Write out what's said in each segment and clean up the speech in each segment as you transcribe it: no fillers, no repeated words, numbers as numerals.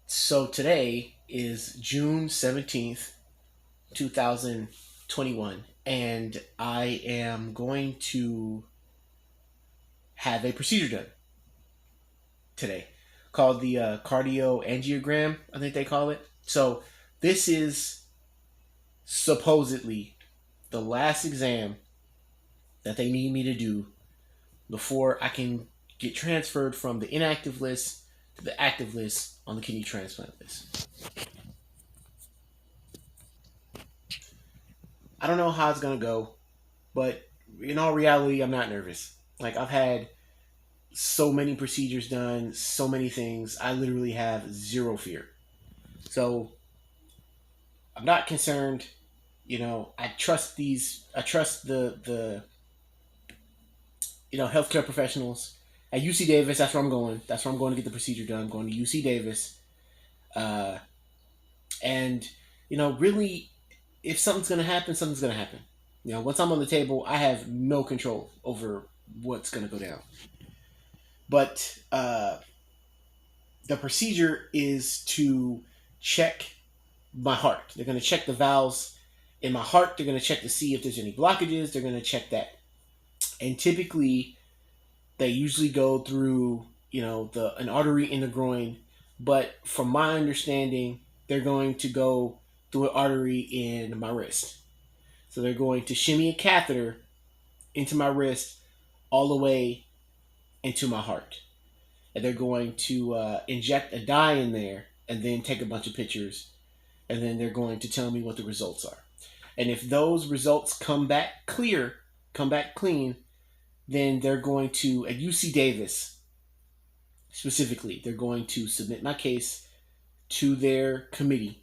So today is June 17th, 2021, and I am going to have a procedure done today called the cardioangiogram, I think they call it. So this is supposedly the last exam that they need me to do before I can get transferred from the inactive list to the active list on the kidney transplant list. I don't know how it's going to go, but in all reality, I'm not nervous. Like, I've had so many procedures done, so many things. I literally have zero fear. So I'm not concerned. I trust these. I trust the healthcare professionals at UC Davis. That's where I'm going. That's where I'm going to get the procedure done. I'm going to UC Davis. Uh, and really, if something's gonna happen, something's gonna happen. Once I'm on the table, I have no control over what's gonna go down. But the procedure is to check my heart. They're going to check the valves in my heart. They're going to check to see if there's any blockages. They're going to check that. And typically, they usually go through, an artery in the groin. But from my understanding, they're going to go through an artery in my wrist. So they're going to shimmy a catheter into my wrist all the way into my heart. And they're going to inject a dye in there and then take a bunch of pictures, and then they're going to tell me what the results are. And if those results come back clear, come back clean, then they're going to, at UC Davis specifically, they're going to submit my case to their committee,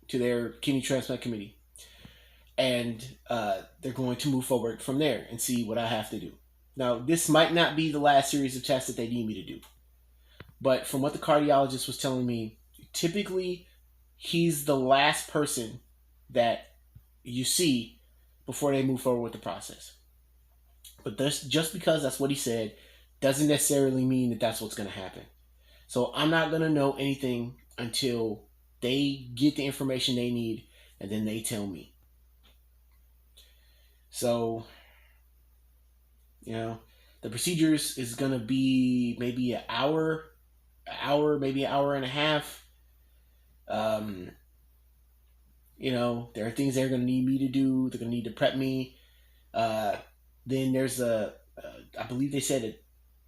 to their kidney transplant committee, and they're going to move forward from there and see what I have to do. Now, this might not be the last series of tests that they need me to do, but from what the cardiologist was telling me, typically he's the last person that you see before they move forward with the process. But just because that's what he said doesn't necessarily mean that that's what's going to happen. So I'm not going to know anything until they get the information they need and then they tell me. So, the procedures is going to be maybe maybe an hour and a half. Um, there are things they're going to need me to do. They're going to need to prep me. Then there's I believe they said a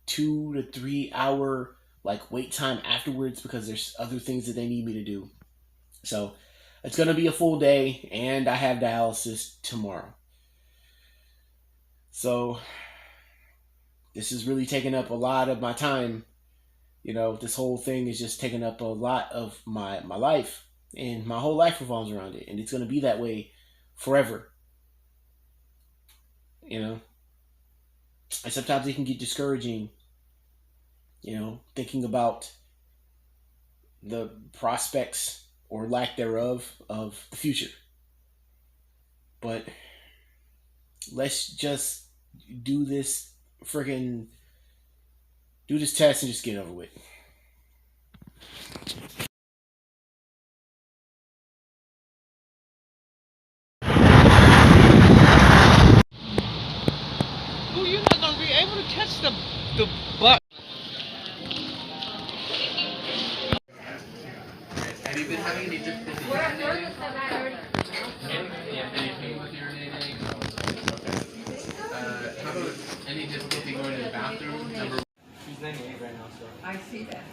2 to 3 hour like wait time afterwards because there's other things that they need me to do. So it's going to be a full day, and I have dialysis tomorrow. So this is really taking up a lot of my time. This whole thing is just taking up a lot of my life, and my whole life revolves around it, and it's going to be that way forever. And sometimes it can get discouraging, thinking about the prospects or lack thereof of the future. But let's just do this freaking do this test and just get over with. Ooh, you're not gonna be able to catch the butt. Have you been having any difficulty urinating? Yeah, anything with urinating? How about any difficulty going to the bathroom? She's 98 right now, so. I see that.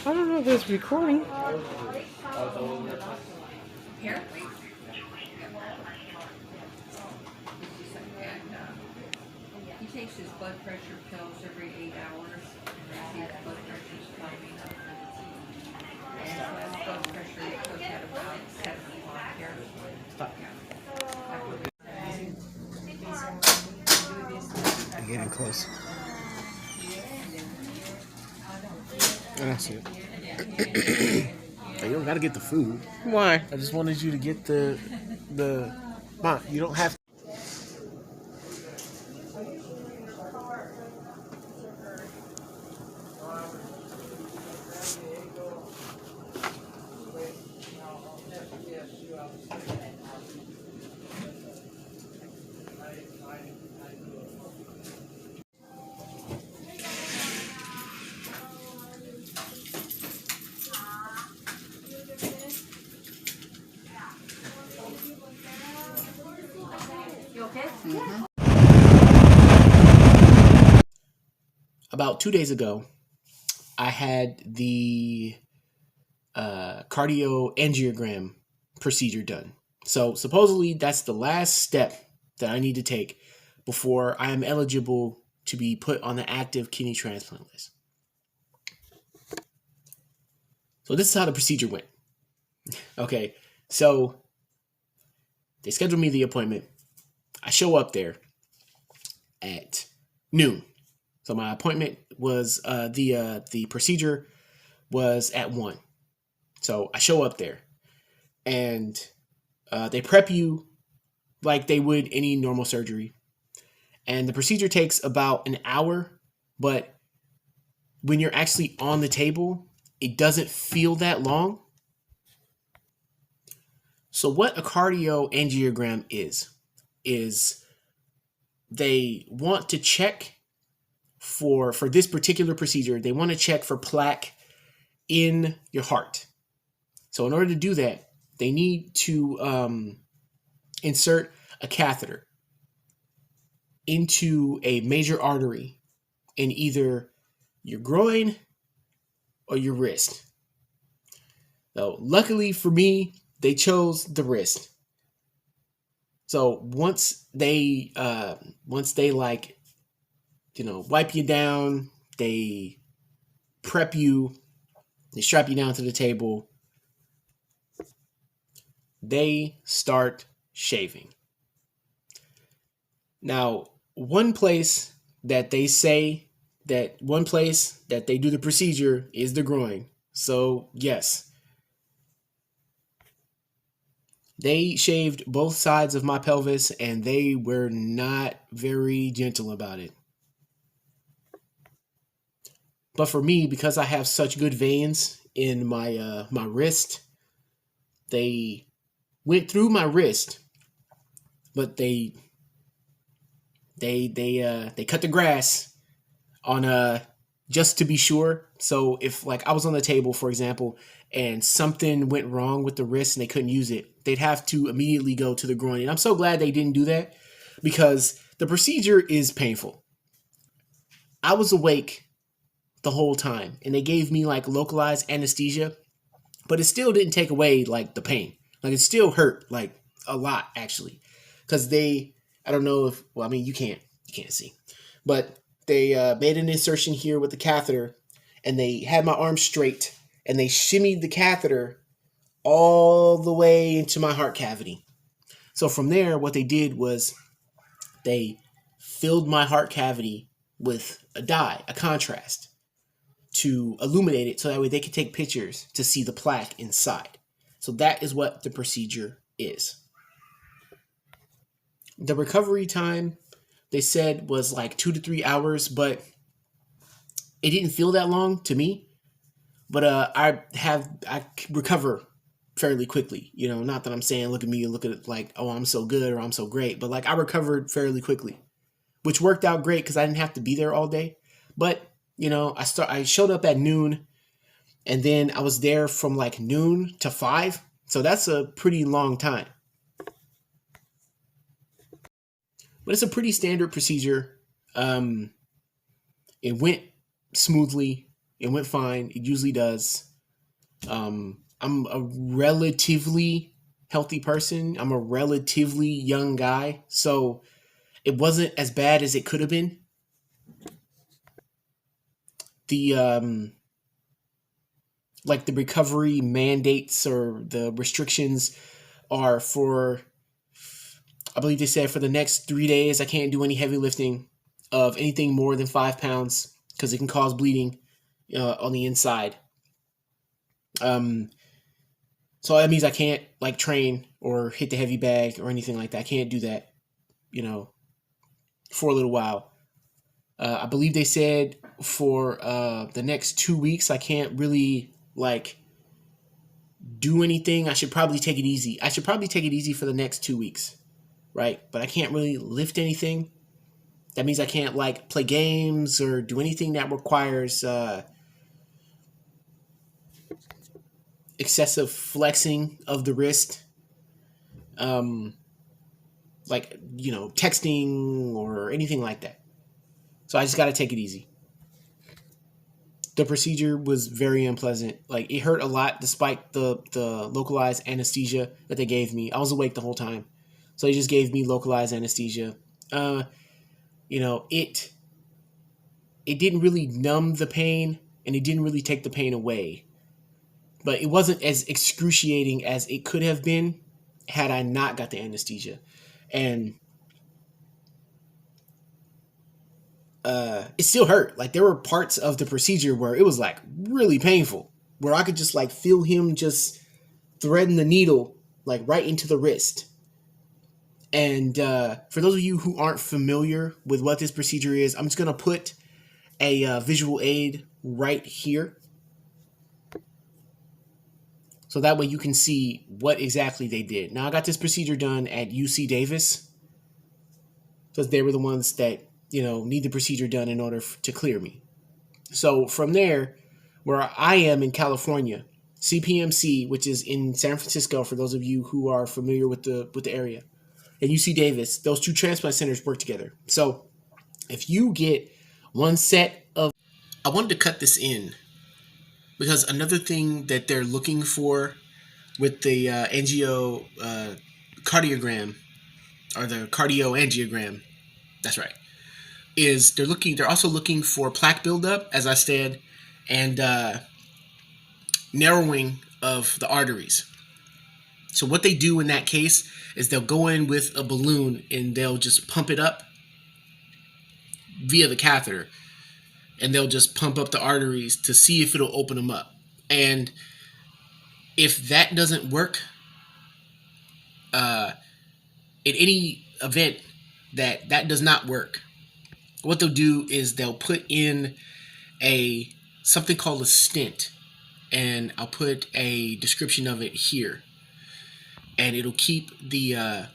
I don't know if it's recording. Here? He takes his blood pressure pills every 8 hours. And his blood pressure is climbing up. And his blood pressure he took at about 71 here. Stop. I'm getting close. That's it. You don't gotta get the food. Why? I just wanted you to get the Mom, you don't have about 2 days ago, I had the cardioangiogram procedure done. So supposedly that's the last step that I need to take before I am eligible to be put on the active kidney transplant list. So this is how the procedure went. Okay, so they scheduled me the appointment. I show up there at noon. So my appointment was the procedure was at 1. So I show up there, and they prep you like they would any normal surgery. And the procedure takes about an hour, but when you're actually on the table, it doesn't feel that long. So what a cardioangiogram is they want to check for this particular procedure, they want to check for plaque in your heart. So in order to do that, they need to insert a catheter into a major artery in either your groin or your wrist. So luckily for me, they chose the wrist. So once they like, wipe you down, they prep you, they strap you down to the table, they start shaving. Now, one place that they do the procedure is the groin. So yes, they shaved both sides of my pelvis, and they were not very gentle about it. But for me, because I have such good veins in my my wrist, they went through my wrist, but they cut the grass on just to be sure. So if like I was on the table, for example, and something went wrong with the wrist and they couldn't use it, they'd have to immediately go to the groin. And I'm so glad they didn't do that, because the procedure is painful. I was awake the whole time, and they gave me like localized anesthesia, but it still didn't take away like the pain. Like it still hurt like a lot actually, because I don't know if, well, I mean, you can't see, but they made an insertion here with the catheter, and they had my arm straight, and they shimmied the catheter all the way into my heart cavity. So from there, what they did was they filled my heart cavity with a dye, a contrast, to illuminate it so that way they could take pictures to see the plaque inside. So that is what the procedure is. The recovery time, they said, was like 2 to 3 hours, but it didn't feel that long to me. But I recover fairly quickly. Not that I'm saying look at me and look at it like, oh, I'm so good or I'm so great, but like I recovered fairly quickly, which worked out great because I didn't have to be there all day. But I showed up at noon, and then I was there from like noon to 5. So that's a pretty long time. But it's a pretty standard procedure. It went smoothly. It went fine. It usually does. I'm a relatively healthy person. I'm a relatively young guy. So it wasn't as bad as it could have been. The recovery mandates or the restrictions are for, I believe they said for the next 3 days, I can't do any heavy lifting of anything more than 5 pounds because it can cause bleeding on the inside. So that means I can't like train or hit the heavy bag or anything like that. I can't do that, for a little while. I believe they said for the next 2 weeks, I can't really like do anything. I should probably take it easy. I should probably take it easy for the next 2 weeks, right? But I can't really lift anything. That means I can't like play games or do anything that requires excessive flexing of the wrist. Texting or anything like that. So I just got to take it easy. The procedure was very unpleasant. Like, it hurt a lot despite the localized anesthesia that they gave me. I was awake the whole time. So they just gave me localized anesthesia. You know, it didn't really numb the pain, and it didn't really take the pain away. But it wasn't as excruciating as it could have been had I not got the anesthesia. And it still hurt. Like, there were parts of the procedure where it was like really painful, where I could just like feel him just threading the needle like right into the wrist. And for those of you who aren't familiar with what this procedure is, I'm just going to put a visual aid right here. So that way you can see what exactly they did. Now, I got this procedure done at UC Davis, because they were the ones that, you know, need the procedure done in order to clear me. So from there, where I am in California, CPMC, which is in San Francisco, for those of you who are familiar with the area, and UC Davis, those two transplant centers work together. So if you get one set of... I wanted to cut this in because another thing that they're looking for with the cardiogram, or the cardioangiogram, that's right, is they're also looking for plaque buildup, as I said, and narrowing of the arteries. So what they do in that case is they'll go in with a balloon and they'll just pump it up via the catheter, and they'll just pump up the arteries to see if it'll open them up. And if that doesn't work, in any event that does not work, what they'll do is they'll put in something called a stent, and I'll put a description of it here, and it'll keep the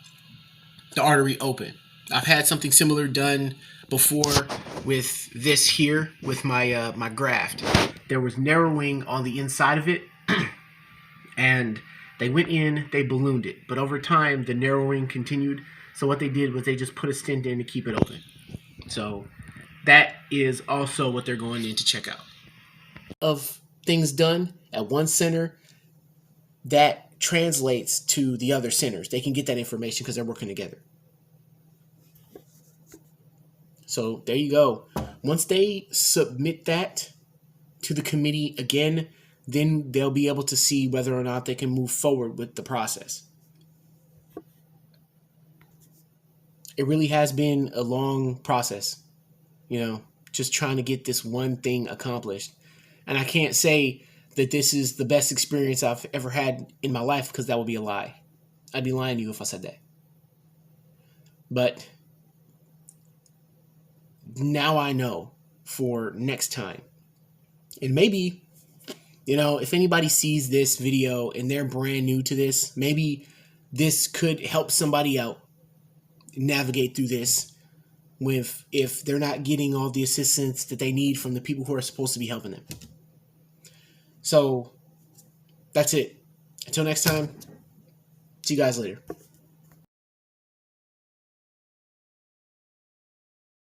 artery open. I've had something similar done before with this here, with my my graft. There was narrowing on the inside of it, and they went in, they ballooned it, but over time the narrowing continued. So what they did was they just put a stent in to keep it open. So that is also what they're going in to check out. Of things done at one center, that translates to the other centers. They can get that information because they're working together. So there you go. Once they submit that to the committee again, then they'll be able to see whether or not they can move forward with the process. It really has been a long process, you know, just trying to get this one thing accomplished. And I can't say that this is the best experience I've ever had in my life, because that would be a lie. I'd be lying to you if I said that. But now I know for next time. And maybe, you know, if anybody sees this video and they're brand new to this, maybe this could help somebody out navigate through this if they're not getting all the assistance that they need from the people who are supposed to be helping them. So that's it. Until next time, see you guys later.